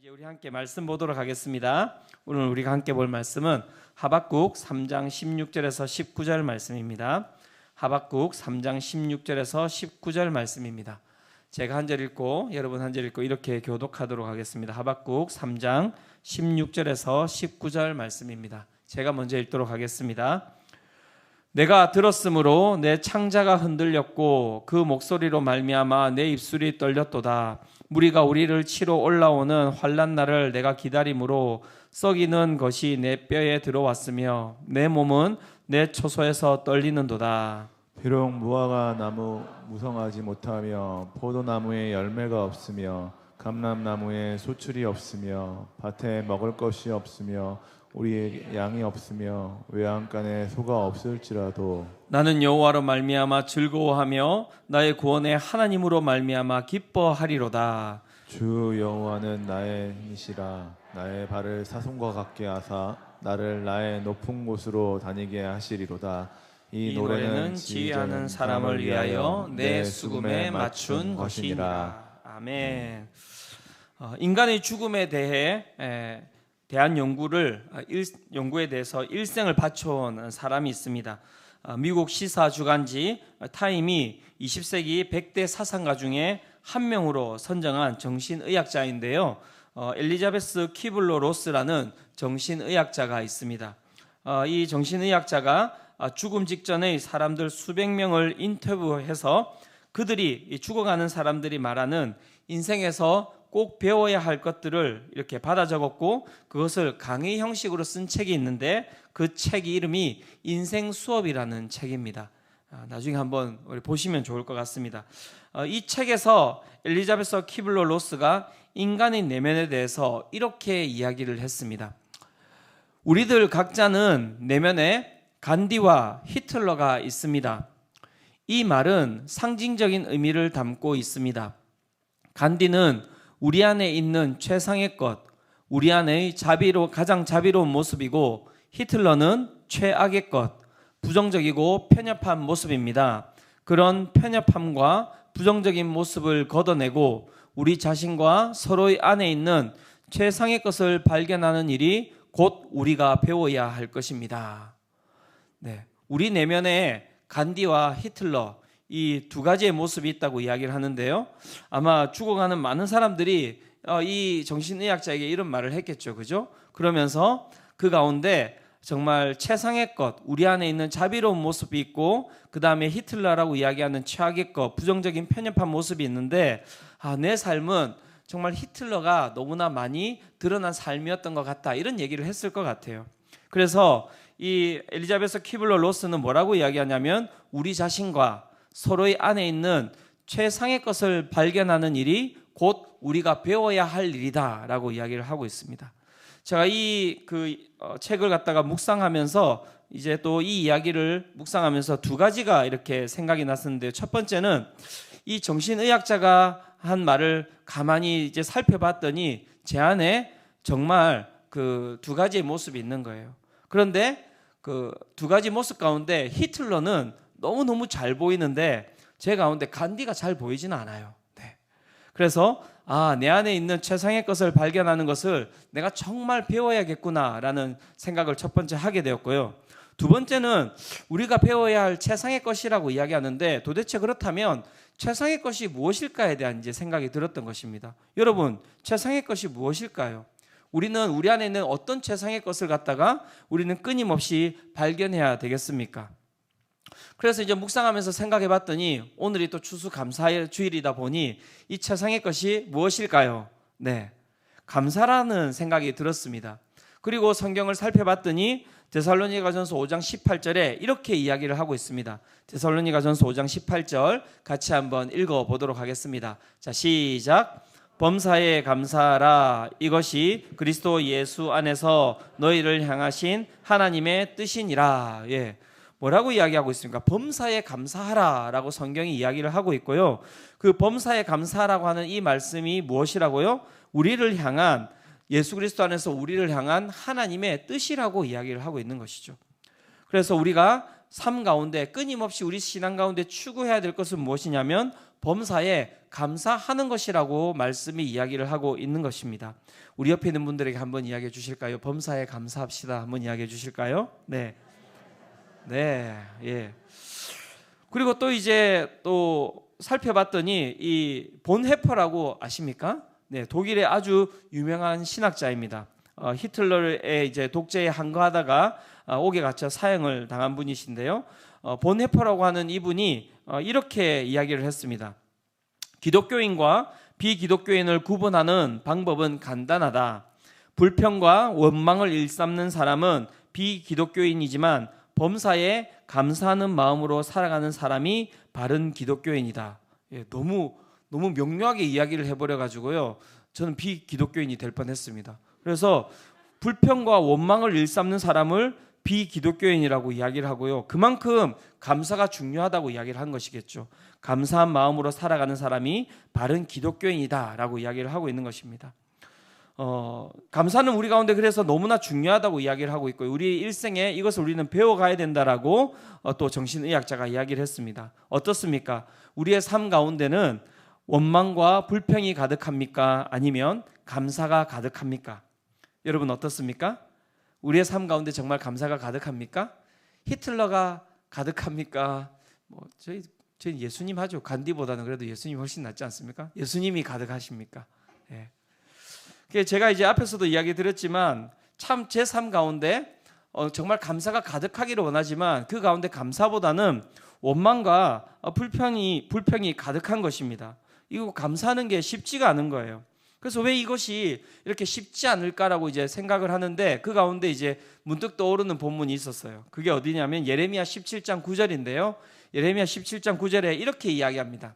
이제 우리 함께 말씀 보도록 하겠습니다. 오늘 우리가 함께 볼 말씀은 하박국 3장 16절에서 19절 말씀입니다. 하박국 3장 16절에서 19절 말씀입니다. 제가 한 절 읽고 여러분 한 절 읽고 이렇게 교독하도록 하겠습니다. 하박국 3장 16절에서 19절 말씀입니다. 제가 먼저 읽도록 하겠습니다. 내가 들었으므로 내 창자가 흔들렸고 그 목소리로 말미암아 내 입술이 떨렸도다. 무리가 우리를 치러 올라오는 환난 날을 내가 기다림으로 썩이는 것이 내 뼈에 들어왔으며 내 몸은 내 초소에서 떨리는도다. 비록 무화과 나무 무성하지 못하며 포도나무에 열매가 없으며 감람나무에 소출이 없으며 밭에 먹을 것이 없으며 우리의 양이 없으며 외양간에 소가 없을지라도 나는 여호와로 말미암아 즐거워하며 나의 구원의 하나님으로 말미암아 기뻐하리로다. 주 여호와는 나의 힘이시라. 나의 발을 사슴과 같게 하사 나를 나의 높은 곳으로 다니게 하시리로다. 이 노래는 지휘하는 사람을 위하여 내 수금에 맞춘 것이니라. 아멘. 인간의 죽음에 대한 연구에 대해서 일생을 바쳐온 사람이 있습니다. 미국 시사 주간지 타임이 20세기 100대 사상가 중에 한 명으로 선정한 정신의학자인데요. 엘리자베스 키블러 로스라는 정신의학자가 있습니다. 이 정신의학자가 죽음 직전의 사람들 수백 명을 인터뷰해서 그들이 죽어가는 사람들이 말하는 인생에서 꼭 배워야 할 것들을 이렇게 받아 적었고 그것을 강의 형식으로 쓴 책이 있는데 그 책이 이름이 인생 수업이라는 책입니다. 나중에 한번 우리 보시면 좋을 것 같습니다. 이 책에서 엘리자베스 키블러 로스가 인간의 내면에 대해서 이렇게 이야기를 했습니다. 우리들 각자는 내면에 간디와 히틀러가 있습니다. 이 말은 상징적인 의미를 담고 있습니다. 간디는 우리 안에 있는 최상의 것, 우리 안의 가장 자비로운 모습이고 히틀러는 최악의 것, 부정적이고 편협한 모습입니다. 그런 편협함과 부정적인 모습을 걷어내고 우리 자신과 서로의 안에 있는 최상의 것을 발견하는 일이 곧 우리가 배워야 할 것입니다. 네, 우리 내면에 간디와 히틀러 이 두 가지의 모습이 있다고 이야기를 하는데요. 아마 죽어가는 많은 사람들이 이 정신의학자에게 이런 말을 했겠죠. 그죠? 그러면서 그 가운데 정말 최상의 것, 우리 안에 있는 자비로운 모습이 있고 그 다음에 히틀러라고 이야기하는 최악의 것, 부정적인 편협한 모습이 있는데 내 삶은 정말 히틀러가 너무나 많이 드러난 삶이었던 것 같다. 이런 얘기를 했을 것 같아요. 그래서 이 엘리자베스 키블러 로스는 뭐라고 이야기하냐면 우리 자신과 서로의 안에 있는 최상의 것을 발견하는 일이 곧 우리가 배워야 할 일이다 라고 이야기를 하고 있습니다. 제가 이 책을 갖다가 묵상하면서 이제 또 이 이야기를 묵상하면서 두 가지가 이렇게 생각이 났었는데요. 첫 번째는 이 정신의학자가 한 말을 가만히 이제 살펴봤더니 제 안에 정말 그 두 가지의 모습이 있는 거예요. 그런데 그 두 가지 모습 가운데 히틀러는 너무너무 잘 보이는데 제 가운데 간디가 잘 보이지는 않아요. 네. 그래서 내 안에 있는 최상의 것을 발견하는 것을 내가 정말 배워야겠구나라는 생각을 첫 번째 하게 되었고요. 두 번째는 우리가 배워야 할 최상의 것이라고 이야기하는데 도대체 그렇다면 최상의 것이 무엇일까에 대한 이제 생각이 들었던 것입니다. 여러분, 최상의 것이 무엇일까요? 우리는 우리 안에 있는 어떤 최상의 것을 갖다가 우리는 끊임없이 발견해야 되겠습니까? 그래서 이제 묵상하면서 생각해 봤더니 오늘이 또 추수감사의 주일이다 보니 이 최상의 것이 무엇일까요? 네, 감사라는 생각이 들었습니다. 그리고 성경을 살펴봤더니 데살로니가전서 5장 18절에 이렇게 이야기를 하고 있습니다. 데살로니가전서 5장 18절 같이 한번 읽어보도록 하겠습니다. 자, 시작. 범사에 감사하라. 이것이 그리스도 예수 안에서 너희를 향하신 하나님의 뜻이니라. 예. 뭐라고 이야기하고 있습니까? 범사에 감사하라 라고 성경이 이야기를 하고 있고요. 그 범사에 감사하라고 하는 이 말씀이 무엇이라고요? 우리를 향한 예수 그리스도 안에서 우리를 향한 하나님의 뜻이라고 이야기를 하고 있는 것이죠. 그래서 우리가 삶 가운데 끊임없이 우리 신앙 가운데 추구해야 될 것은 무엇이냐면 범사에 감사하는 것이라고 말씀이 이야기를 하고 있는 것입니다. 우리 옆에 있는 분들에게 한번 이야기해 주실까요? 범사에 감사합시다. 한번 이야기해 주실까요? 네. 네. 예. 그리고 또 이제 또 살펴봤더니 이 본헤퍼라고 아십니까? 네, 독일의 아주 유명한 신학자입니다. 히틀러의 이제 독재에 항거하다가 옥에 갇혀 사형을 당한 분이신데요. 본헤퍼라고 하는 이분이 이렇게 이야기를 했습니다. 기독교인과 비기독교인을 구분하는 방법은 간단하다. 불평과 원망을 일삼는 사람은 비기독교인이지만 범사에 감사하는 마음으로 살아가는 사람이 바른 기독교인이다. 예, 너무 명료하게 이야기를 해버려 가지고요. 저는 비기독교인이 될 뻔했습니다. 그래서 불평과 원망을 일삼는 사람을 비기독교인이라고 이야기를 하고요. 그만큼 감사가 중요하다고 이야기를 한 것이겠죠. 감사한 마음으로 살아가는 사람이 바른 기독교인이다라고 이야기를 하고 있는 것입니다. 감사는 우리 가운데 그래서 너무나 중요하다고 이야기를 하고 있고요. 우리 일생에 이것을 우리는 배워가야 된다라고 또 정신의학자가 이야기를 했습니다. 어떻습니까? 우리의 삶 가운데는 원망과 불평이 가득합니까? 아니면 감사가 가득합니까? 여러분 어떻습니까? 우리의 삶 가운데 정말 감사가 가득합니까? 히틀러가 가득합니까? 저희 예수님 하죠. 간디보다는 그래도 예수님 훨씬 낫지 않습니까? 예수님이 가득하십니까? 예. 제가 이제 앞에서도 이야기 드렸지만 참 제 삶 가운데 정말 감사가 가득하기를 원하지만 그 가운데 감사보다는 원망과 불평이 가득한 것입니다. 이거 감사하는 게 쉽지가 않은 거예요. 그래서 왜 이것이 이렇게 쉽지 않을까라고 이제 생각을 하는데 그 가운데 이제 문득 떠오르는 본문이 있었어요. 그게 어디냐면 예레미야 17장 9절인데요. 예레미야 17장 9절에 이렇게 이야기합니다.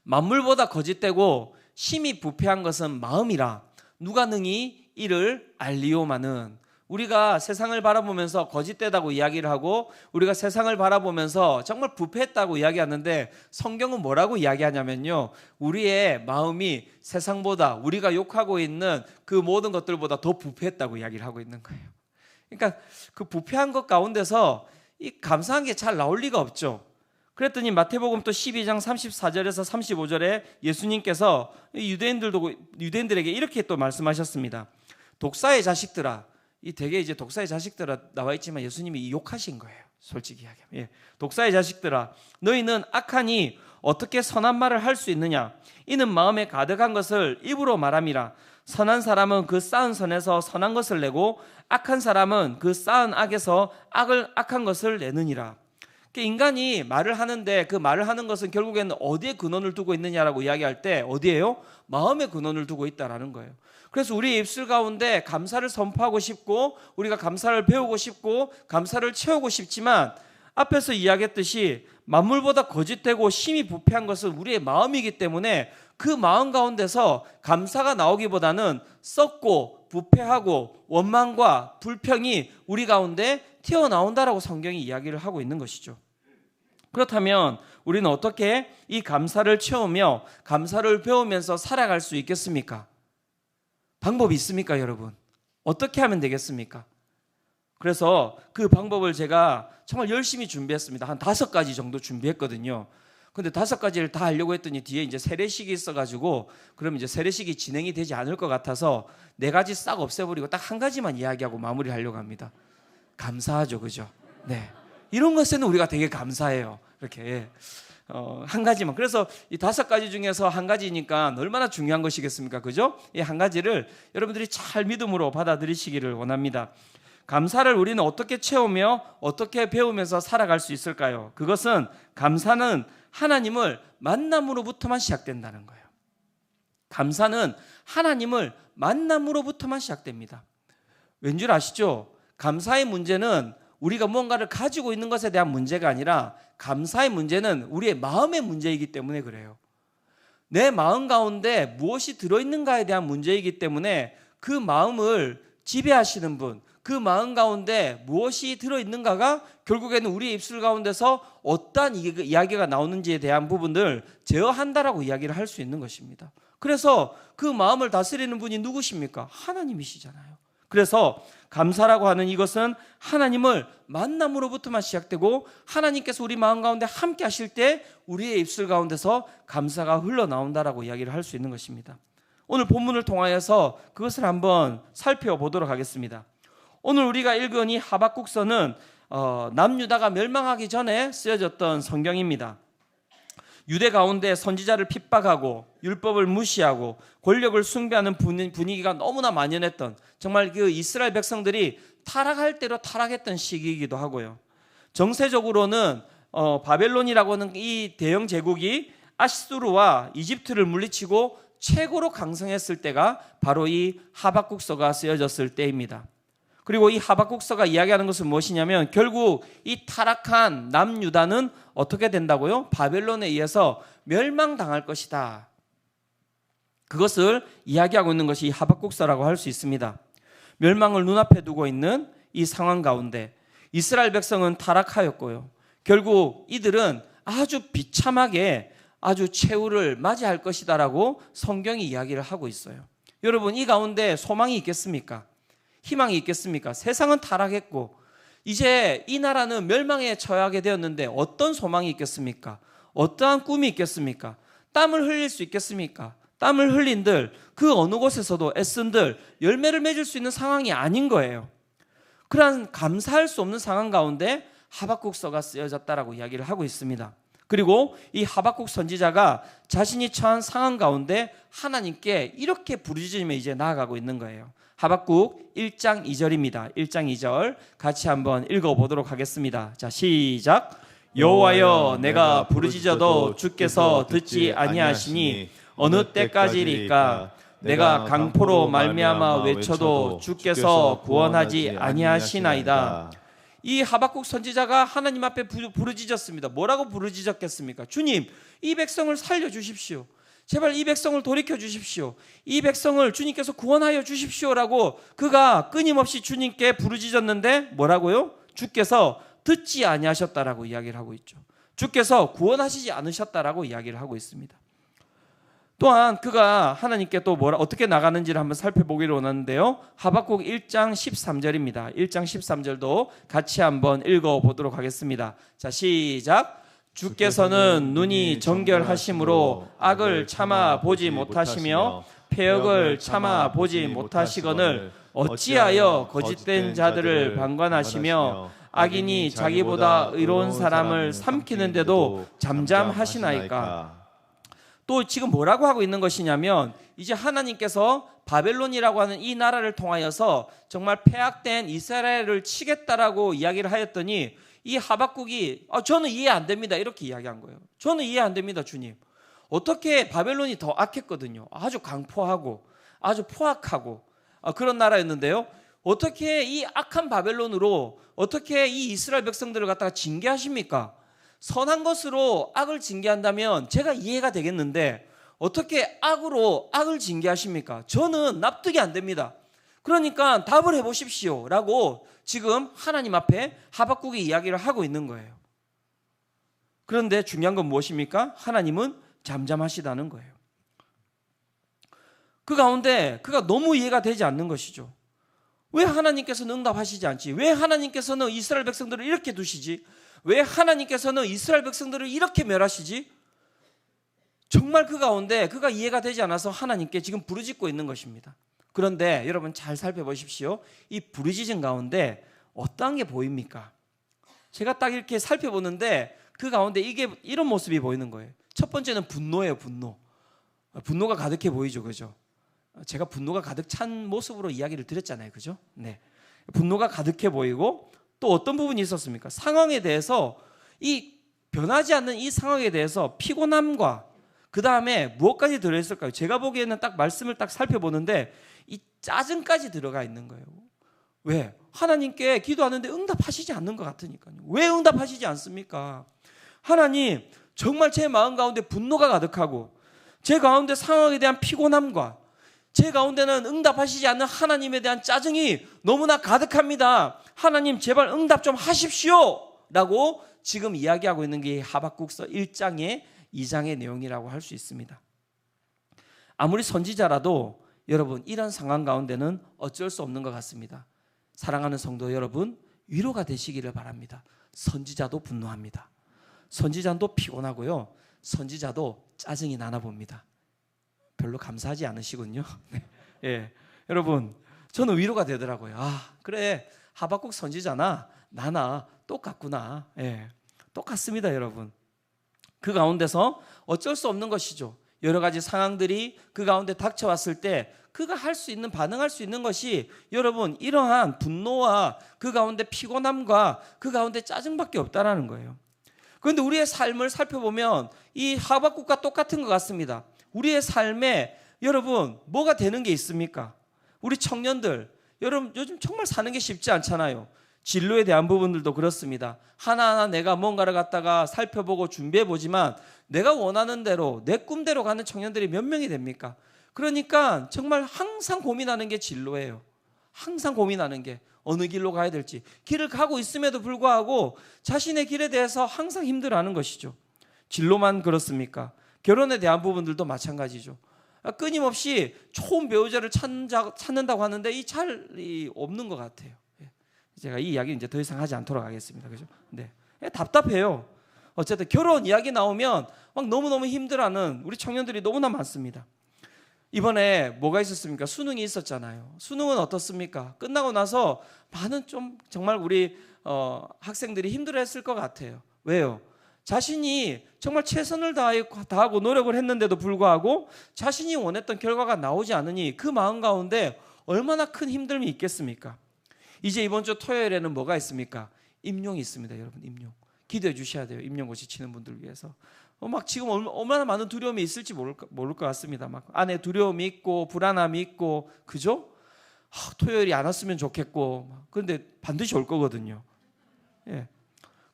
만물보다 거짓되고 심히 부패한 것은 마음이라 누가 능히 이를 알리오마는. 우리가 세상을 바라보면서 거짓되다고 이야기를 하고 우리가 세상을 바라보면서 정말 부패했다고 이야기하는데 성경은 뭐라고 이야기하냐면요. 우리의 마음이 세상보다 우리가 욕하고 있는 그 모든 것들보다 더 부패했다고 이야기를 하고 있는 거예요. 그러니까 그 부패한 것 가운데서 이 감사한 게 잘 나올 리가 없죠. 그랬더니 마태복음 또 12장 34절에서 35절에 예수님께서 유대인들에게 이렇게 또 말씀하셨습니다. 독사의 자식들아. 이 되게 이제 독사의 자식들아 나와 있지만 예수님이 욕하신 거예요. 솔직히 이야기하면. 예. 독사의 자식들아, 너희는 악하니 어떻게 선한 말을 할 수 있느냐? 이는 마음에 가득한 것을 입으로 말함이라. 선한 사람은 그 쌓은 선에서 선한 것을 내고 악한 사람은 그 쌓은 악에서 악한 것을 내느니라. 인간이 말을 하는데 그 말을 하는 것은 결국에는 어디에 근원을 두고 있느냐라고 이야기할 때 어디에요? 마음에 근원을 두고 있다라는 거예요. 그래서 우리의 입술 가운데 감사를 선포하고 싶고 우리가 감사를 배우고 싶고 감사를 채우고 싶지만 앞에서 이야기했듯이 만물보다 거짓되고 심히 부패한 것은 우리의 마음이기 때문에 그 마음 가운데서 감사가 나오기보다는 썩고 부패하고 원망과 불평이 우리 가운데 튀어나온다라고 성경이 이야기를 하고 있는 것이죠. 그렇다면 우리는 어떻게 이 감사를 채우며 감사를 배우면서 살아갈 수 있겠습니까? 방법이 있습니까, 여러분? 어떻게 하면 되겠습니까? 그래서 그 방법을 제가 정말 열심히 준비했습니다. 한 5가지 정도 준비했거든요. 근데 5가지를 다 하려고 했더니 뒤에 이제 세례식이 있어가지고 그럼 이제 세례식이 진행이 되지 않을 것 같아서 4가지 싹 없애버리고 딱 1가지만 이야기하고 마무리하려고 합니다. 감사하죠, 그죠? 네, 이런 것에는 우리가 되게 감사해요. 이렇게 1가지만. 그래서 이 5가지 중에서 1가지니까 얼마나 중요한 것이겠습니까, 그죠? 이 1가지를 여러분들이 잘 믿음으로 받아들이시기를 원합니다. 감사를 우리는 어떻게 채우며 어떻게 배우면서 살아갈 수 있을까요? 그것은 감사는 하나님을 만남으로부터만 시작된다는 거예요. 감사는 하나님을 만남으로부터만 시작됩니다. 왠줄 아시죠? 감사의 문제는 우리가 무언가를 가지고 있는 것에 대한 문제가 아니라 감사의 문제는 우리의 마음의 문제이기 때문에 그래요. 내 마음 가운데 무엇이 들어있는가에 대한 문제이기 때문에 그 마음을 지배하시는 분, 그 마음 가운데 무엇이 들어있는가가 결국에는 우리의 입술 가운데서 어떠한 이야기가 나오는지에 대한 부분을 제어한다라고 이야기를 할 수 있는 것입니다. 그래서 그 마음을 다스리는 분이 누구십니까? 하나님이시잖아요. 그래서 감사라고 하는 이것은 하나님을 만남으로부터만 시작되고 하나님께서 우리 마음 가운데 함께 하실 때 우리의 입술 가운데서 감사가 흘러나온다라고 이야기를 할 수 있는 것입니다. 오늘 본문을 통하여서 그것을 한번 살펴보도록 하겠습니다. 오늘 우리가 읽은 이 하박국서는 남유다가 멸망하기 전에 쓰여졌던 성경입니다. 유대 가운데 선지자를 핍박하고 율법을 무시하고 권력을 숭배하는 분위기가 너무나 만연했던, 정말 그 이스라엘 백성들이 타락할 대로 타락했던 시기이기도 하고요. 정세적으로는 바벨론이라고 하는 이 대영 제국이 아시수르와 이집트를 물리치고 최고로 강성했을 때가 바로 이 하박국서가 쓰여졌을 때입니다. 그리고 이 하박국서가 이야기하는 것은 무엇이냐면 결국 이 타락한 남유다는 어떻게 된다고요? 바벨론에 의해서 멸망당할 것이다. 그것을 이야기하고 있는 것이 이 하박국서라고 할 수 있습니다. 멸망을 눈앞에 두고 있는 이 상황 가운데 이스라엘 백성은 타락하였고요. 결국 이들은 아주 비참하게 아주 최후를 맞이할 것이다라고 성경이 이야기를 하고 있어요. 여러분, 이 가운데 소망이 있겠습니까? 희망이 있겠습니까? 세상은 타락했고 이제 이 나라는 멸망에 처하게 되었는데 어떤 소망이 있겠습니까? 어떠한 꿈이 있겠습니까? 땀을 흘릴 수 있겠습니까? 땀을 흘린들 그 어느 곳에서도 애쓴들 열매를 맺을 수 있는 상황이 아닌 거예요. 그러한 감사할 수 없는 상황 가운데 하박국서가 쓰여졌다라고 이야기를 하고 있습니다. 그리고 이 하박국 선지자가 자신이 처한 상황 가운데 하나님께 이렇게 부르짖으며 이제 나아가고 있는 거예요. 하박국 1장 2절입니다. 1장 2절 같이 한번 읽어보도록 하겠습니다. 자, 시작. 여호와여, 내가 부르짖어도 주께서 듣지 아니하시니 어느 때까지리까? 내가 강포로 말미암아 외쳐도 주께서 구원하지 아니하시나이다. 이 하박국 선지자가 하나님 앞에 부르짖었습니다. 뭐라고 부르짖었겠습니까? 주님, 이 백성을 살려주십시오. 제발 이 백성을 돌이켜 주십시오. 이 백성을 주님께서 구원하여 주십시오라고 그가 끊임없이 주님께 부르짖었는데 뭐라고요? 주께서 듣지 아니하셨다라고 이야기를 하고 있죠. 주께서 구원하시지 않으셨다라고 이야기를 하고 있습니다. 또한 그가 하나님께 또 어떻게 나가는지를 한번 살펴보기를 원하는데요. 하박국 1장 13절입니다. 1장 13절도 같이 한번 읽어보도록 하겠습니다. 자, 시작. 주께서는 눈이 정결하심으로 악을 참아 보지 못하시며 패역을 참아 보지 못하시거늘 어찌하여 거짓된 자들을 방관하시며 악인이 자기보다 의로운 사람을 삼키는데도 잠잠하시나이까? 또 지금 뭐라고 하고 있는 것이냐면 이제 하나님께서 바벨론이라고 하는 이 나라를 통하여서 정말 패악된 이스라엘을 치겠다라고 이야기를 하였더니 이 하박국이 저는 이해 안 됩니다 이렇게 이야기한 거예요. 저는 이해 안 됩니다 주님. 어떻게 바벨론이 더 악했거든요. 아주 강포하고 아주 포악하고 그런 나라였는데요. 어떻게 이 악한 바벨론으로 어떻게 이 이스라엘 백성들을 갖다가 징계하십니까? 선한 것으로 악을 징계한다면 제가 이해가 되겠는데 어떻게 악으로 악을 징계하십니까? 저는 납득이 안 됩니다. 그러니까 답을 해보십시오 라고 지금 하나님 앞에 하박국이 이야기를 하고 있는 거예요. 그런데 중요한 건 무엇입니까? 하나님은 잠잠하시다는 거예요. 그 가운데 그가 너무 이해가 되지 않는 것이죠. 왜 하나님께서는 응답하시지 않지? 왜 하나님께서는 이스라엘 백성들을 이렇게 두시지? 왜 하나님께서는 이스라엘 백성들을 이렇게 멸하시지? 정말 그 가운데 그가 이해가 되지 않아서 하나님께 지금 부르짖고 있는 것입니다. 그런데 여러분 잘 살펴보십시오. 이 부르짖은 가운데 어떠한 게 보입니까? 제가 딱 이렇게 살펴보는데 그 가운데 이런 모습이 보이는 거예요. 첫 번째는 분노예요. 분노가 가득해 보이죠. 그죠? 제가 분노가 가득 찬 모습으로 이야기를 드렸잖아요. 그죠? 네. 분노가 가득해 보이고 또 어떤 부분이 있었습니까? 상황에 대해서 이 변하지 않는 이 상황에 대해서 피곤함과 그 다음에 무엇까지 들어있을까요? 제가 보기에는 딱 말씀을 딱 살펴보는데 이 짜증까지 들어가 있는 거예요. 왜? 하나님께 기도하는데 응답하시지 않는 것 같으니까요. 왜 응답하시지 않습니까? 하나님, 정말 제 마음 가운데 분노가 가득하고 제 가운데 상황에 대한 피곤함과 제 가운데는 응답하시지 않는 하나님에 대한 짜증이 너무나 가득합니다. 하나님 제발 응답 좀 하십시오 라고 지금 이야기하고 있는 게 하박국서 1장의 2장의 내용이라고 할 수 있습니다. 아무리 선지자라도 여러분, 이런 상황 가운데는 어쩔 수 없는 것 같습니다. 사랑하는 성도 여러분, 위로가 되시기를 바랍니다. 선지자도 분노합니다. 선지자도 피곤하고요. 선지자도 짜증이 나나 봅니다. 별로 감사하지 않으시군요. 예, 여러분, 저는 위로가 되더라고요. 아, 그래, 하박국 선지자나 나나 똑같구나. 예, 똑같습니다, 여러분. 그 가운데서 어쩔 수 없는 것이죠. 여러 가지 상황들이 그 가운데 닥쳐왔을 때 그가 할 수 있는, 반응할 수 있는 것이 여러분, 이러한 분노와 그 가운데 피곤함과 그 가운데 짜증밖에 없다라는 거예요. 그런데 우리의 삶을 살펴보면 이 하박국과 똑같은 것 같습니다. 우리의 삶에 여러분, 뭐가 되는 게 있습니까? 우리 청년들, 여러분, 요즘 정말 사는 게 쉽지 않잖아요. 진로에 대한 부분들도 그렇습니다. 하나하나 내가 뭔가를 갖다가 살펴보고 준비해보지만 내가 원하는 대로, 내 꿈대로 가는 청년들이 몇 명이 됩니까? 그러니까 정말 항상 고민하는 게 진로예요. 항상 고민하는 게 어느 길로 가야 될지. 길을 가고 있음에도 불구하고 자신의 길에 대해서 항상 힘들어하는 것이죠. 진로만 그렇습니까? 결혼에 대한 부분들도 마찬가지죠. 끊임없이 좋은 배우자를 찾는다고 하는데 이 잘 없는 것 같아요. 제가 이 이야기 이제 더 이상 하지 않도록 하겠습니다. 그죠? 네. 답답해요. 어쨌든 결혼 이야기 나오면 막 너무너무 힘들어하는 우리 청년들이 너무나 많습니다. 이번에 뭐가 있었습니까? 수능이 있었잖아요. 수능은 어떻습니까? 끝나고 나서 많은 좀 정말 우리 학생들이 힘들어했을 것 같아요. 왜요? 자신이 정말 최선을 다하고 노력을 했는데도 불구하고 자신이 원했던 결과가 나오지 않으니 그 마음 가운데 얼마나 큰 힘듦이 있겠습니까? 이제 이번 주 토요일에는 뭐가 있습니까? 임용이 있습니다, 여러분. 임용. 기도해 주셔야 돼요. 임용고시 치는 분들 위해서. 막 지금 얼마나 많은 두려움이 있을지 모를 것 같습니다. 막 안에 두려움이 있고 불안함이 있고, 그죠? 토요일이 안 왔으면 좋겠고, 그런데 반드시 올 거거든요. 예.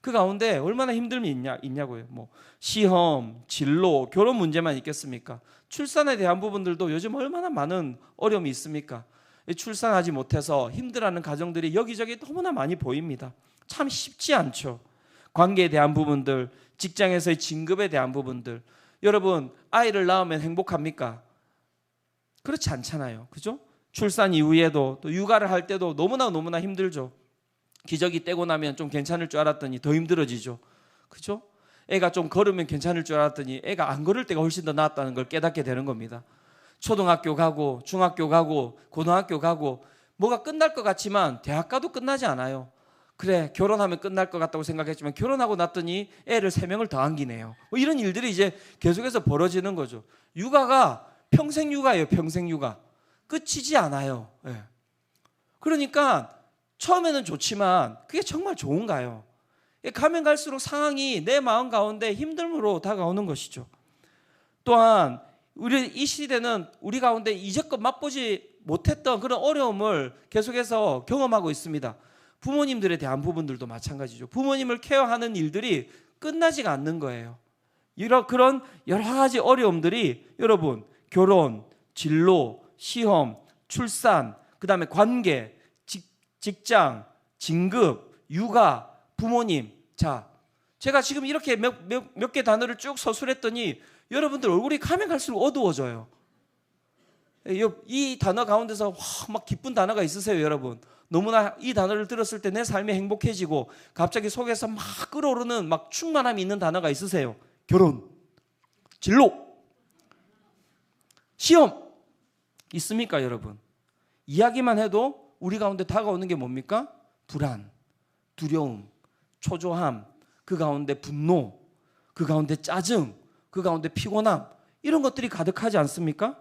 그 가운데 얼마나 힘듦이 있냐고요. 뭐 시험, 진로, 결혼 문제만 있겠습니까? 출산에 대한 부분들도 요즘 얼마나 많은 어려움이 있습니까? 출산하지 못해서 힘들어하는 가정들이 여기저기 너무나 많이 보입니다. 참 쉽지 않죠. 관계에 대한 부분들, 직장에서의 진급에 대한 부분들. 여러분, 아이를 낳으면 행복합니까? 그렇지 않잖아요. 그죠? 출산 이후에도 또 육아를 할 때도 너무나 힘들죠. 기저귀 떼고 나면 좀 괜찮을 줄 알았더니 더 힘들어지죠. 그죠? 애가 좀 걸으면 괜찮을 줄 알았더니 애가 안 걸을 때가 훨씬 더 낫다는 걸 깨닫게 되는 겁니다. 초등학교 가고 중학교 가고 고등학교 가고 뭐가 끝날 것 같지만 대학 가도 끝나지 않아요. 그래, 결혼하면 끝날 것 같다고 생각했지만 결혼하고 났더니 애를 3명을 더 안기네요. 뭐 이런 일들이 이제 계속해서 벌어지는 거죠. 육아가 평생 육아예요. 평생 육아. 끝이지 않아요. 예. 그러니까 처음에는 좋지만 그게 정말 좋은가요? 가면 갈수록 상황이 내 마음 가운데 힘듦으로 다가오는 것이죠. 또한 우리 이 시대는 우리 가운데 이제껏 맛보지 못했던 그런 어려움을 계속해서 경험하고 있습니다. 부모님들에 대한 부분들도 마찬가지죠. 부모님을 케어하는 일들이 끝나지가 않는 거예요. 그런 여러 가지 어려움들이 여러분, 결혼, 진로, 시험, 출산, 그 다음에 관계, 직장, 진급, 육아, 부모님. 자, 제가 지금 이렇게 몇 개 단어를 쭉 서술했더니 여러분들 얼굴이 가면 갈수록 어두워져요. 이 단어 가운데서 막 기쁜 단어가 있으세요, 여러분? 너무나 이 단어를 들었을 때 내 삶이 행복해지고 갑자기 속에서 막 끓어오르는 막 충만함이 있는 단어가 있으세요? 결혼, 진로, 시험 있습니까, 여러분? 이야기만 해도 우리 가운데 다가오는 게 뭡니까? 불안, 두려움, 초조함, 그 가운데 분노, 그 가운데 짜증, 그 가운데 피곤함, 이런 것들이 가득하지 않습니까?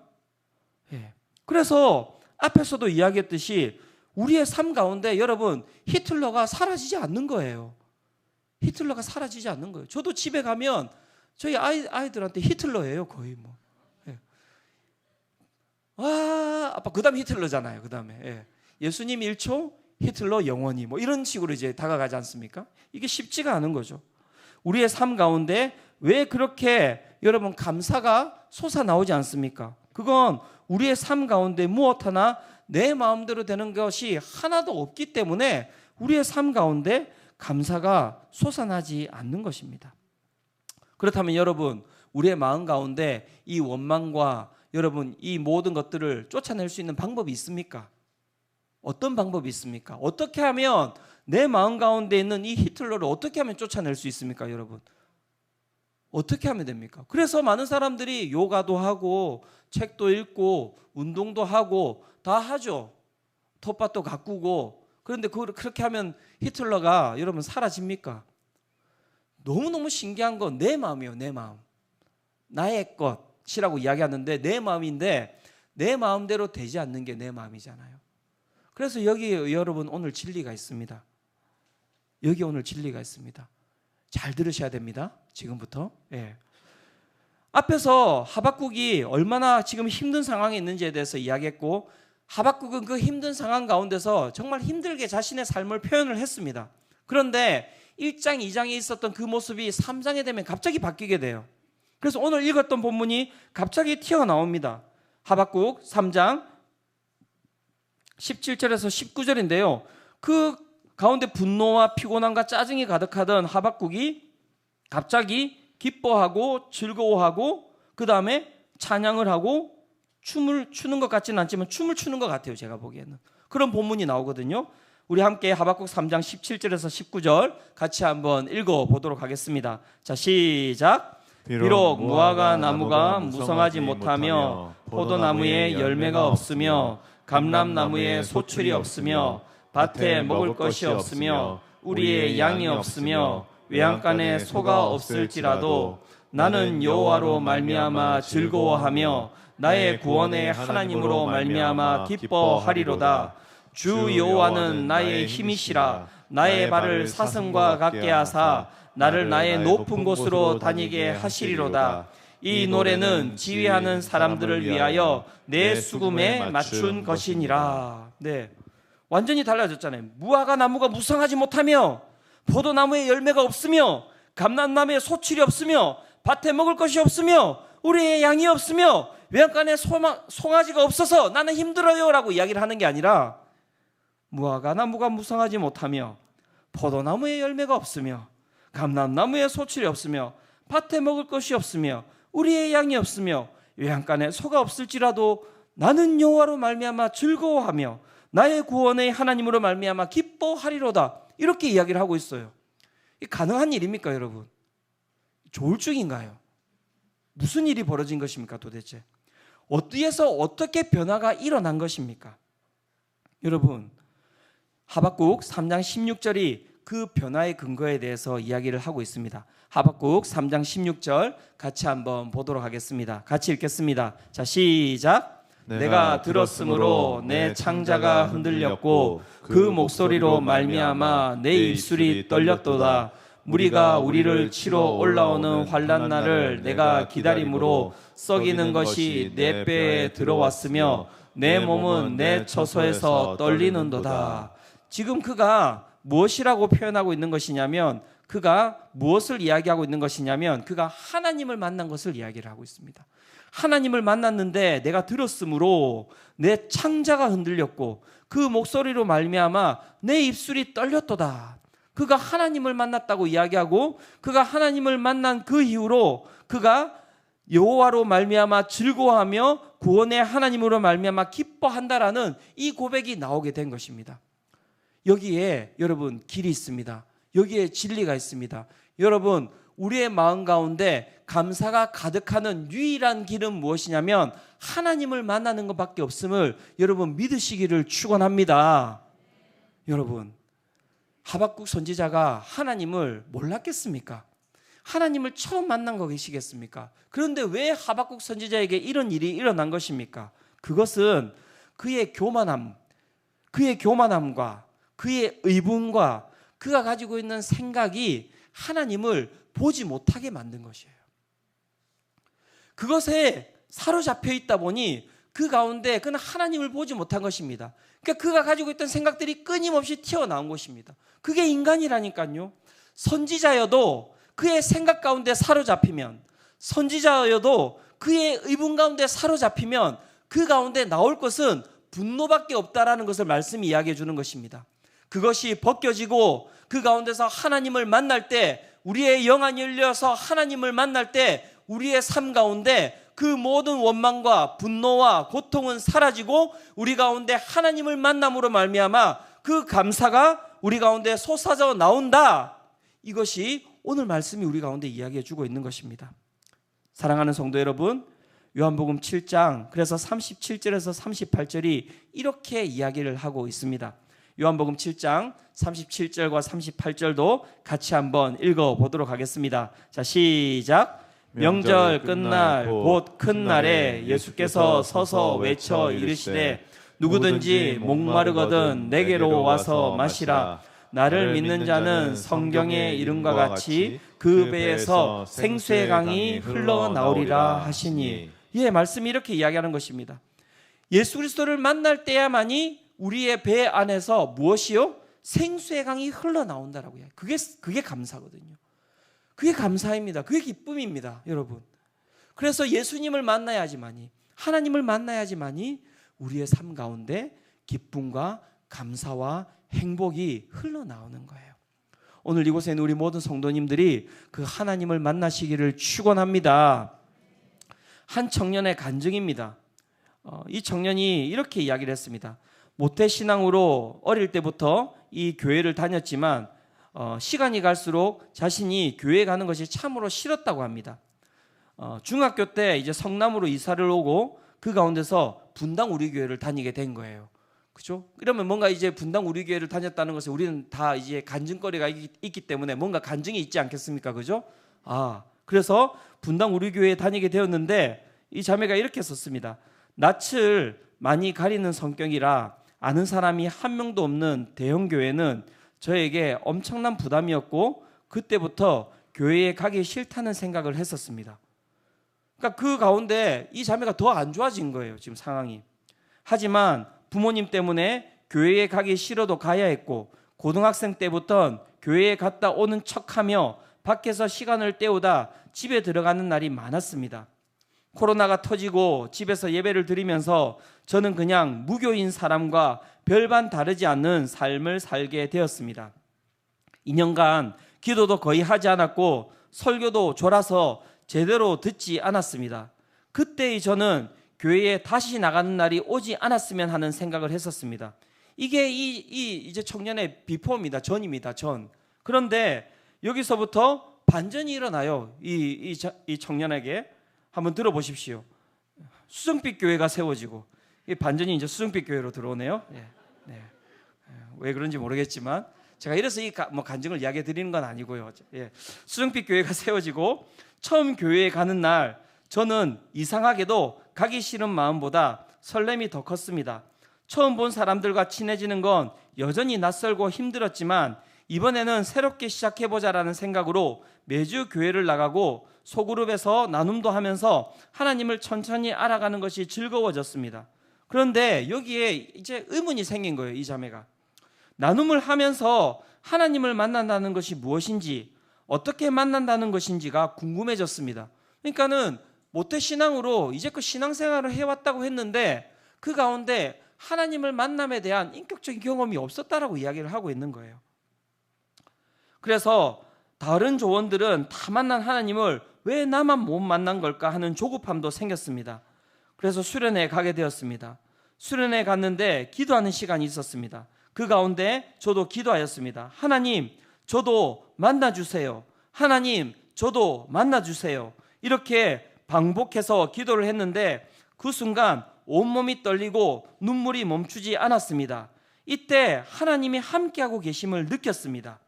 예. 그래서 앞에서도 이야기했듯이 우리의 삶 가운데 여러분, 히틀러가 사라지지 않는 거예요. 히틀러가 사라지지 않는 거예요. 저도 집에 가면 저희 아이들한테 히틀러예요, 거의 뭐. 예. 와, 아빠 그 다음 히틀러잖아요. 그 다음에. 예. 예수님 1초, 히틀러 영원히, 뭐 이런 식으로 이제 다가가지 않습니까? 이게 쉽지가 않은 거죠. 우리의 삶 가운데 왜 그렇게 여러분 감사가 솟아나오지 않습니까? 그건 우리의 삶 가운데 무엇 하나 내 마음대로 되는 것이 하나도 없기 때문에 우리의 삶 가운데 감사가 솟아나지 않는 것입니다. 그렇다면 여러분, 우리의 마음 가운데 이 원망과 여러분 이 모든 것들을 쫓아낼 수 있는 방법이 있습니까? 어떤 방법이 있습니까? 어떻게 하면 내 마음 가운데 있는 이 히틀러를 어떻게 하면 쫓아낼 수 있습니까, 여러분? 어떻게 하면 됩니까? 그래서 많은 사람들이 요가도 하고 책도 읽고 운동도 하고 다 하죠. 텃밭도 가꾸고. 그런데 그렇게 하면 히틀러가 여러분 사라집니까? 너무너무 신기한 건 내 마음이에요. 내 마음. 나의 것이라고 이야기하는데 내 마음인데 내 마음대로 되지 않는 게 내 마음이잖아요. 그래서 여기 여러분 오늘 진리가 있습니다. 여기 오늘 진리가 있습니다. 잘 들으셔야 됩니다. 지금부터. 예. 앞에서 하박국이 얼마나 지금 힘든 상황에 있는지에 대해서 이야기했고 하박국은 그 힘든 상황 가운데서 정말 힘들게 자신의 삶을 표현을 했습니다. 그런데 1장, 2장에 있었던 그 모습이 3장에 되면 갑자기 바뀌게 돼요. 그래서 오늘 읽었던 본문이 갑자기 튀어나옵니다. 하박국 3장 17절에서 19절인데요. 그 가운데 분노와 피곤함과 짜증이 가득하던 하박국이 갑자기 기뻐하고 즐거워하고 그 다음에 찬양을 하고 춤을 추는 것 같지는 않지만 춤을 추는 것 같아요. 제가 보기에는. 그런 본문이 나오거든요. 우리 함께 하박국 3장 17절에서 19절 같이 한번 읽어보도록 하겠습니다. 자, 시작. 비록 무화과 나무가 무성하지 못하며 포도나무에 열매가 없으며 감람나무에 소출이 없으며 밭에 먹을 것이 없으며 우리의 양이 없으며 외양간에 소가 없을지라도 나는 여호와로 말미암아 즐거워하며 나의 구원의 하나님으로 말미암아 기뻐하리로다. 주 여호와는 나의 힘이시라. 나의 발을 사슴과 같게 하사 나를 나의 높은 곳으로 다니게 하시리로다. 이 노래는 지휘하는 사람들을 위하여 내 수금에 맞춘 것이니라. 네, 완전히 달라졌잖아요. 무화과 나무가 무성하지 못하며 포도나무에 열매가 없으며 감람나무에 소출이 없으며 밭에 먹을 것이 없으며 우리의 양이 없으며 외양간에 송아지가 없어서 나는 힘들어요 라고 이야기를 하는 게 아니라 무화과 나무가 무성하지 못하며 포도나무에 열매가 없으며 감람나무에 소출이 없으며 밭에 먹을 것이 없으며 우리의 양이 없으며 외양간에 소가 없을지라도 나는 여호와로 말미암아 즐거워하며 나의 구원의 하나님으로 말미암아 기뻐하리로다. 이렇게 이야기를 하고 있어요. 이 가능한 일입니까, 여러분? 조울증인가요? 무슨 일이 벌어진 것입니까, 도대체? 어디에서 어떻게 변화가 일어난 것입니까? 여러분, 하박국 3장 16절이 그 변화의 근거에 대해서 이야기를 하고 있습니다. 하박국 3장 16절 같이 한번 보도록 하겠습니다. 같이 읽겠습니다. 자, 시작. 내가 들었으므로 내 창자가 흔들렸고 그 목소리로 말미암아 내 입술이 떨렸도다. 무리가 우리를 치러 올라오는 환난 날을 내가 기다림으로 썩이는 것이 내 뼈에 들어왔으며 내 몸은 내 처소에서 떨리는도다. 지금 그가 무엇이라고 표현하고 있는 것이냐면 그가 무엇을 이야기하고 있는 것이냐면 그가 하나님을 만난 것을 이야기를 하고 있습니다. 하나님을 만났는데 내가 들었으므로 내 창자가 흔들렸고 그 목소리로 말미암아 내 입술이 떨렸도다. 그가 하나님을 만났다고 이야기하고 그가 하나님을 만난 그 이후로 그가 여호와로 말미암아 즐거워하며 구원의 하나님으로 말미암아 기뻐한다라는 이 고백이 나오게 된 것입니다. 여기에 여러분 길이 있습니다. 여기에 진리가 있습니다. 여러분, 우리의 마음 가운데 감사가 가득하는 유일한 길은 무엇이냐면 하나님을 만나는 것밖에 없음을 여러분 믿으시기를 축원합니다. 여러분, 하박국 선지자가 하나님을 몰랐겠습니까? 하나님을 처음 만난 거 계시겠습니까? 그런데 왜 하박국 선지자에게 이런 일이 일어난 것입니까? 그것은 그의 교만함과 그의 의분과 그가 가지고 있는 생각이 하나님을 보지 못하게 만든 것이에요. 그것에 사로잡혀 있다 보니 그 가운데 그는 하나님을 보지 못한 것입니다. 그러니까 그가 가지고 있던 생각들이 끊임없이 튀어나온 것입니다. 그게 인간이라니까요. 선지자여도 그의 생각 가운데 사로잡히면, 선지자여도 그의 의분 가운데 사로잡히면 그 가운데 나올 것은 분노밖에 없다라는 것을 말씀이 이야기해 주는 것입니다. 그것이 벗겨지고 그 가운데서 하나님을 만날 때, 우리의 영안이 열려서 하나님을 만날 때 우리의 삶 가운데 그 모든 원망과 분노와 고통은 사라지고 우리 가운데 하나님을 만남으로 말미암아 그 감사가 우리 가운데 솟아져 나온다. 이것이 오늘 말씀이 우리 가운데 이야기해 주고 있는 것입니다. 사랑하는 성도 여러분, 요한복음 7장 그래서 37절에서 38절이 이렇게 이야기를 하고 있습니다. 요한복음 7장 37절과 38절도 같이 한번 읽어보도록 하겠습니다. 자, 시작. 명절 끝날 곧 큰 날에 예수께서 서서 외쳐 이르시되 누구든지 목마르거든 내게로 와서 마시라. 나를 믿는 자는 성경의 이름과 같이 그 배에서 생수의 강이 흘러나오리라 하시니. 예, 말씀이 이렇게 이야기하는 것입니다. 예수 그리스도를 만날 때야만이 우리의 배 안에서 무엇이요? 생수의 강이 흘러나온다라고 해요. 그게 감사거든요. 그게 감사입니다. 그게 기쁨입니다, 여러분. 그래서 예수님을 만나야지만이, 하나님을 만나야지만이 우리의 삶 가운데 기쁨과 감사와 행복이 흘러나오는 거예요. 오늘 이곳에 있는 우리 모든 성도님들이 그 하나님을 만나시기를 축원합니다. 한 청년의 간증입니다. 이 청년이 이렇게 이야기를 했습니다. 모태신앙으로 어릴 때부터 이 교회를 다녔지만 시간이 갈수록 자신이 교회 가는 것이 참으로 싫었다고 합니다. 중학교 때 이제 성남으로 이사를 오고 그 가운데서 분당 우리교회를 다니게 된 거예요. 그죠? 그러면 뭔가 이제 분당 우리교회를 다녔다는 것은 우리는 다 이제 간증거리가 있기 때문에 뭔가 간증이 있지 않겠습니까? 그죠? 그래서 분당 우리교회에 다니게 되었는데 이 자매가 이렇게 썼습니다. 낯을 많이 가리는 성격이라 아는 사람이 한 명도 없는 대형교회는 저에게 엄청난 부담이었고 그때부터 교회에 가기 싫다는 생각을 했었습니다. 그러니까 그 가운데 이 자매가 더 안 좋아진 거예요, 지금 상황이. 하지만 부모님 때문에 교회에 가기 싫어도 가야 했고 고등학생 때부터 교회에 갔다 오는 척하며 밖에서 시간을 때우다 집에 들어가는 날이 많았습니다. 코로나가 터지고 집에서 예배를 드리면서 저는 그냥 무교인 사람과 별반 다르지 않는 삶을 살게 되었습니다. 2년간 기도도 거의 하지 않았고 설교도 졸아서 제대로 듣지 않았습니다. 그때의 저는 교회에 다시 나가는 날이 오지 않았으면 하는 생각을 했었습니다. 이게 이제 청년의 비포입니다. 전입니다. 전. 그런데 여기서부터 반전이 일어나요. 이 청년에게. 한번 들어보십시오. 수정빛 교회가 세워지고 이 반전이 이제 수정빛 교회로 들어오네요. 왜 그런지 모르겠지만 제가 이래서 간증을 이야기해 드리는 건 아니고요. 수정빛 교회가 세워지고 처음 교회에 가는 날 저는 이상하게도 가기 싫은 마음보다 설렘이 더 컸습니다. 처음 본 사람들과 친해지는 건 여전히 낯설고 힘들었지만 이번에는 새롭게 시작해보자라는 생각으로 매주 교회를 나가고 소그룹에서 나눔도 하면서 하나님을 천천히 알아가는 것이 즐거워졌습니다. 그런데 여기에 이제 의문이 생긴 거예요. 이 자매가. 나눔을 하면서 하나님을 만난다는 것이 무엇인지, 어떻게 만난다는 것인지가 궁금해졌습니다. 그러니까는 모태신앙으로 이제껏 신앙생활을 해왔다고 했는데 그 가운데 하나님을 만남에 대한 인격적인 경험이 없었다라고 이야기를 하고 있는 거예요. 그래서 다른 조원들은 다 만난 하나님을 왜 나만 못 만난 걸까 하는 조급함도 생겼습니다. 그래서 수련회에 가게 되었습니다. 수련회에 갔는데 기도하는 시간이 있었습니다. 그 가운데 저도 기도하였습니다. 하나님, 저도 만나주세요. 하나님, 저도 만나주세요. 이렇게 반복해서 기도를 했는데 그 순간 온몸이 떨리고 눈물이 멈추지 않았습니다. 이때 하나님이 함께하고 계심을 느꼈습니다.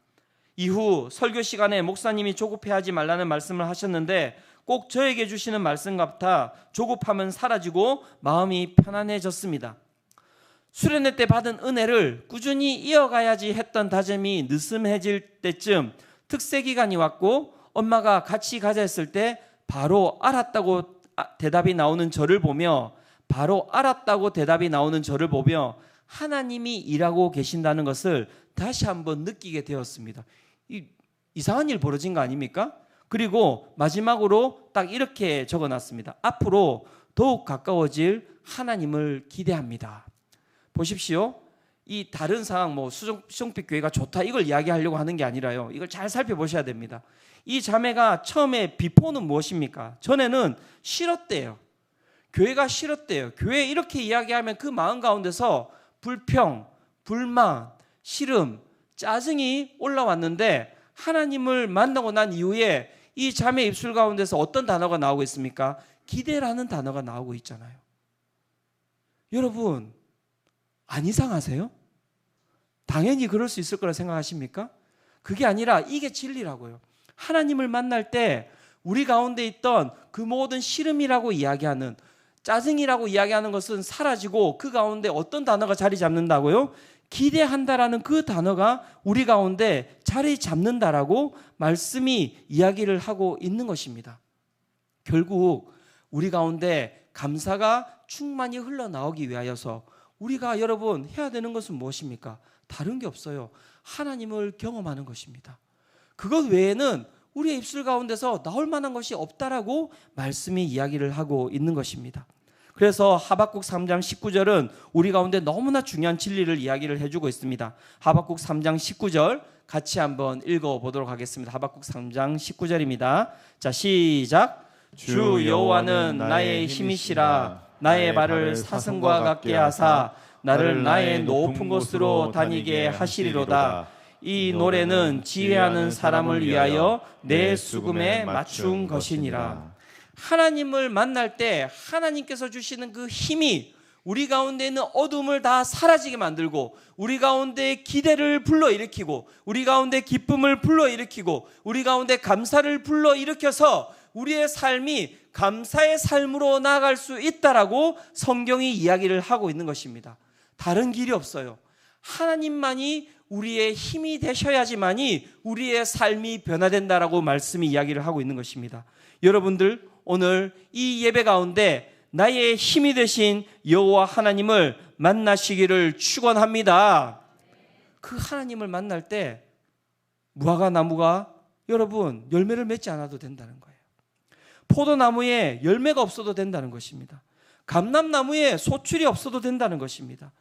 이후 설교 시간에 목사님이 조급해하지 말라는 말씀을 하셨는데 꼭 저에게 주시는 말씀 같아 조급함은 사라지고 마음이 편안해졌습니다. 수련회 때 받은 은혜를 꾸준히 이어가야지 했던 다짐이 느슨해질 때쯤 특세 기간이 왔고 엄마가 같이 가자 했을 때 바로 알았다고 대답이 나오는 저를 보며 하나님이 일하고 계신다는 것을 다시 한번 느끼게 되었습니다. 이상한 일 벌어진 거 아닙니까? 그리고 마지막으로 딱 이렇게 적어놨습니다. 앞으로 더욱 가까워질 하나님을 기대합니다. 보십시오. 이 다른 상황, 수정빛 교회가 좋다 이걸 이야기하려고 하는 게 아니라요. 이걸 잘 살펴보셔야 됩니다. 이 자매가 처음에 비포는 무엇입니까? 전에는 싫었대요. 교회가 싫었대요. 교회 이렇게 이야기하면 그 마음 가운데서 불평, 불만, 싫음, 짜증이 올라왔는데 하나님을 만나고 난 이후에 이 자매 입술 가운데서 어떤 단어가 나오고 있습니까? 기대라는 단어가 나오고 있잖아요. 여러분, 안 이상하세요? 당연히 그럴 수 있을 거라 생각하십니까? 그게 아니라 이게 진리라고요. 하나님을 만날 때 우리 가운데 있던 그 모든 싫음이라고 이야기하는, 짜증이라고 이야기하는 것은 사라지고 그 가운데 어떤 단어가 자리 잡는다고요? 기대한다라는 그 단어가 우리 가운데 자리 잡는다라고 말씀이 이야기를 하고 있는 것입니다. 결국 우리 가운데 감사가 충만히 흘러나오기 위하여서 우리가 여러분 해야 되는 것은 무엇입니까? 다른 게 없어요. 하나님을 경험하는 것입니다. 그것 외에는 우리의 입술 가운데서 나올 만한 것이 없다라고 말씀이 이야기를 하고 있는 것입니다. 그래서 하박국 3장 19절은 우리 가운데 너무나 중요한 진리를 이야기를 해주고 있습니다. 하박국 3장 19절 같이 한번 읽어보도록 하겠습니다. 하박국 3장 19절입니다. 자, 시작. 주 여호와는 나의 힘이시라. 나의 발을 사슴과 같게 하사 나를 나의 높은 곳으로 다니게 하시리로다. 이 노래는 지혜하는 사람을 위하여 내 수금에 맞춘 것이니라. 하나님을 만날 때 하나님께서 주시는 그 힘이 우리 가운데 있는 어둠을 다 사라지게 만들고 우리 가운데 기대를 불러일으키고 우리 가운데 기쁨을 불러일으키고 우리 가운데 감사를 불러일으켜서 우리의 삶이 감사의 삶으로 나아갈 수 있다라고 성경이 이야기를 하고 있는 것입니다. 다른 길이 없어요. 하나님만이 우리의 힘이 되셔야지만이 우리의 삶이 변화된다라고 말씀이 이야기를 하고 있는 것입니다. 여러분들 오늘 이 예배 가운데 나의 힘이 되신 여호와 하나님을 만나시기를 축원합니다. 그 하나님을 만날 때 무화과 나무가 여러분 열매를 맺지 않아도 된다는 거예요. 포도나무에 열매가 없어도 된다는 것입니다. 감람나무에 소출이 없어도 된다는 것입니다.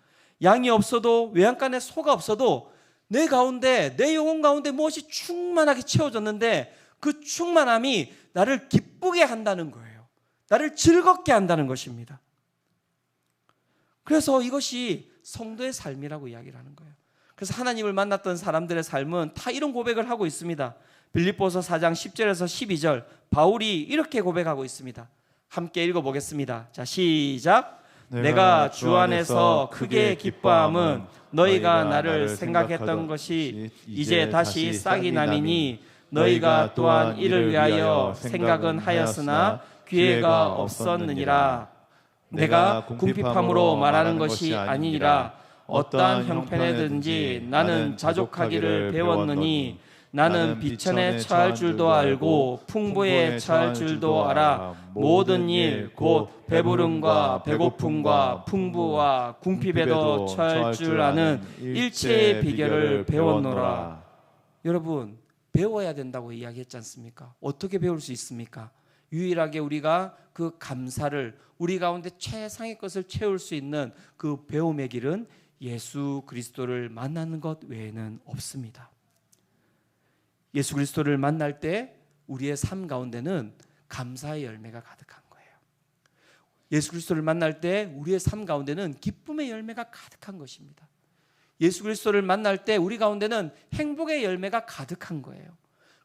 양이 없어도 외양간에 소가 없어도 내 가운데 내 영혼 가운데 무엇이 충만하게 채워졌는데 그 충만함이 나를 기쁘게 한다는 거예요. 나를 즐겁게 한다는 것입니다. 그래서 이것이 성도의 삶이라고 이야기를 하는 거예요. 그래서 하나님을 만났던 사람들의 삶은 다 이런 고백을 하고 있습니다. 빌립보서 4장 10절에서 12절 바울이 이렇게 고백하고 있습니다. 함께 읽어보겠습니다. 자, 시작. 내가 주 안에서 크게 기뻐함은 너희가 나를 생각했던 것이 이제 다시 싹이 남이니 너희가 또한 이를 위하여 생각은 하였으나 기회가 없었느니라. 내가 궁핍함으로 말하는 것이 아니니라. 어떠한 형편에든지 나는 자족하기를 배웠느니 나는 비천에 처할 줄도 알고 풍부에 처할 줄도 알아. 모든 일 곧 배부름과 배고픔과 풍부와 궁핍에도 처할 줄 아는 일체의 비결을 배웠노라. 여러분 배워야 된다고 이야기했지 않습니까? 어떻게 배울 수 있습니까? 유일하게 우리가 그 감사를 우리 가운데 최상의 것을 채울 수 있는 그 배움의 길은 예수 그리스도를 만나는 것 외에는 없습니다. 예수 그리스도를 만날 때 우리의 삶 가운데는 감사의 열매가 가득한 거예요. 예수 그리스도를 만날 때 우리의 삶 가운데는 기쁨의 열매가 가득한 것입니다. 예수 그리스도를 만날 때 우리 가운데는 행복의 열매가 가득한 거예요.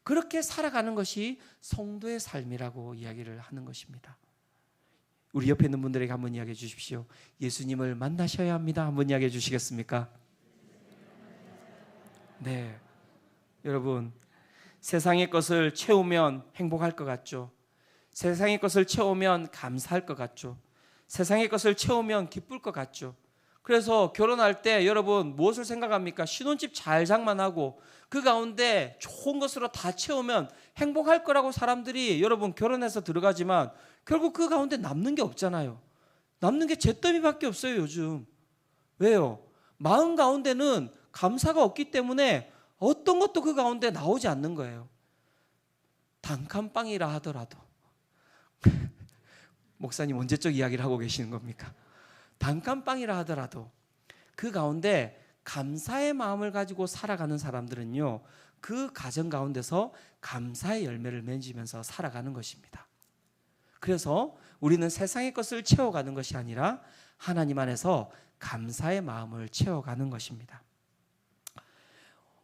그렇게 살아가는 것이 성도의 삶이라고 이야기를 하는 것입니다. 우리 옆에 있는 분들에게 한번 이야기해 주십시오. 예수님을 만나셔야 합니다. 한번 이야기해 주시겠습니까? 네, 여러분 세상의 것을 채우면 행복할 것 같죠? 세상의 것을 채우면 감사할 것 같죠? 세상의 것을 채우면 기쁠 것 같죠? 그래서 결혼할 때 여러분 무엇을 생각합니까? 신혼집 잘 장만하고 그 가운데 좋은 것으로 다 채우면 행복할 거라고 사람들이 여러분 결혼해서 들어가지만 결국 그 가운데 남는 게 없잖아요. 남는 게 잿더미밖에 없어요 요즘. 왜요? 마음 가운데는 감사가 없기 때문에 어떤 것도 그 가운데 나오지 않는 거예요. 단칸방이라 하더라도 목사님 언제적 이야기를 하고 계시는 겁니까? 단칸방이라 하더라도 그 가운데 감사의 마음을 가지고 살아가는 사람들은요 그 가정 가운데서 감사의 열매를 맺으면서 살아가는 것입니다. 그래서 우리는 세상의 것을 채워가는 것이 아니라 하나님 안에서 감사의 마음을 채워가는 것입니다.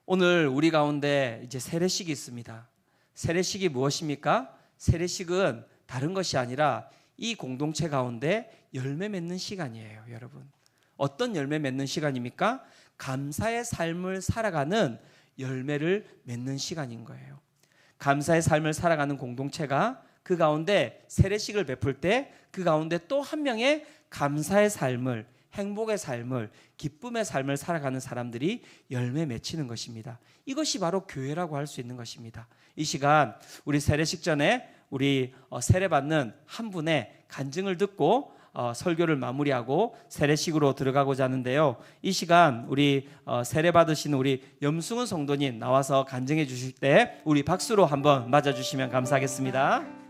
오늘 우리 가운데 이제 세례식이 있습니다. 세례식이 무엇입니까? 세례식은 다른 것이 아니라 이 공동체 가운데 열매 맺는 시간이에요, 여러분. 어떤 열매 맺는 시간입니까? 감사의 삶을 살아가는 열매를 맺는 시간인 거예요. 감사의 삶을 살아가는 공동체가 그 가운데 세례식을 베풀 때 그 가운데 또 한 명의 감사의 삶을, 행복의 삶을, 기쁨의 삶을 살아가는 사람들이 열매 맺히는 것입니다. 이것이 바로 교회라고 할 수 있는 것입니다. 이 시간 우리 세례식 전에 우리 세례받는 한 분의 간증을 듣고 설교를 마무리하고 세례식으로 들어가고자 하는데요. 이 시간 우리 세례받으신 우리 염승은 성도님 나와서 간증해 주실 때 우리 박수로 한번 맞아주시면 감사하겠습니다.